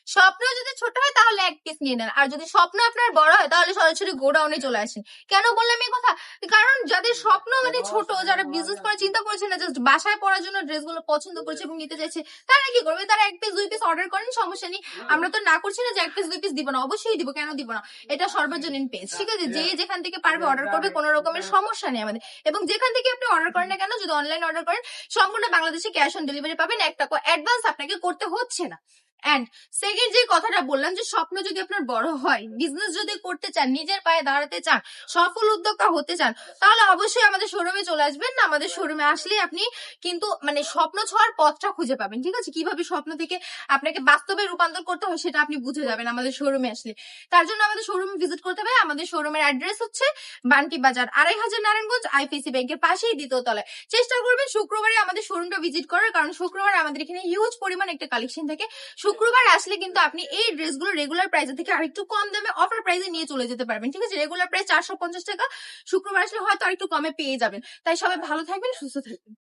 স্বপ্ন যদি ছোট হয় তাহলে এক পিস নিয়ে নেন, আর যদি স্বপ্ন আপনার বড় হয় তাহলে সরাসরি গোডাউনে চলে আসেন। কেন বললাম এই কথা? কারণ যাদের স্বপ্ন মানে ছোট, যারা বিজনেস করার চিন্তা করছে না, জাস্ট বাসায় পরার জন্য ড্রেসগুলো পছন্দ করছে এবং নিতে চাইছে, তারা কি করবে? তারা এক পিস দুই পিস অর্ডার করেন, সমস্যা নেই। আমরা তো না করছি না যে এক পিস দুই পিস দিব না, অবশ্যই দিব, কেন দিব না। এটা সর্বজনীন পেজ, ঠিক আছে? যে যেখান থেকে পারবে অর্ডার করবে, কোনো রকমের সমস্যা নেই আমাদের। এবং যেখান থেকে আপনি অর্ডার করেন না কেন, যদি অনলাইন অর্ডার করেন, সম্পূর্ণ বাংলাদেশে ক্যাশ অন ডেলিভারি পাবেন, 1 টাকা অ্যাডভান্স আপনাকে করতে হচ্ছে না। এন্ড সেকেন্ড যে কথাটা বললাম, যে স্বপ্ন যদি আপনার বড় হয়, বিজনেস যদি করতে চান, নিজের পায়ে দাঁড়াতে চান, সফল উদ্যোক্তা হতে চান, তাহলে অবশ্যই আমাদের শোরুমে চলে আসবেন। না, আমাদের শোরুমে আসলে আপনি কিন্তু মানে স্বপ্ন ছোঁয়ার পথটা খুঁজে পাবেন, ঠিক আছে? কিভাবে স্বপ্ন থেকে আপনাকে বাস্তবে রূপান্তর করতে হয় সেটা আপনি বুঝে যাবেন আমাদের শোরুমে আসলে। তার জন্য আমাদের শোরুমে ভিজিট করতে হবে। আমাদের শোরুমের অ্যাড্রেস হচ্ছে বান্টি বাজার 2500 নারায়ণগঞ্জ, আইপিসি ব্যাংকের পাশেই, দ্বিতীয় তলায়। চেষ্টা করবেন শুক্রবারে আমাদের শোরুমটা ভিজিট করার, কারণ শুক্রবার আমাদের এখানে হিউজ পরিমাণ একটা কালেকশন থাকে। শুক্রবার আসলে কিন্তু আপনি এই ড্রেসগুলো রেগুলার প্রাইসে থেকে আরেকটু কম দামে অফার প্রাইসে নিয়ে চলে যেতে পারবেন, ঠিক আছে? রেগুলার প্রাইস 450 টাকা, শুক্রবার আসলে হয়তো আরেকটু কমে পেয়ে যাবেন। তাই সবাই ভালো থাকবেন, সুস্থ থাকবেন।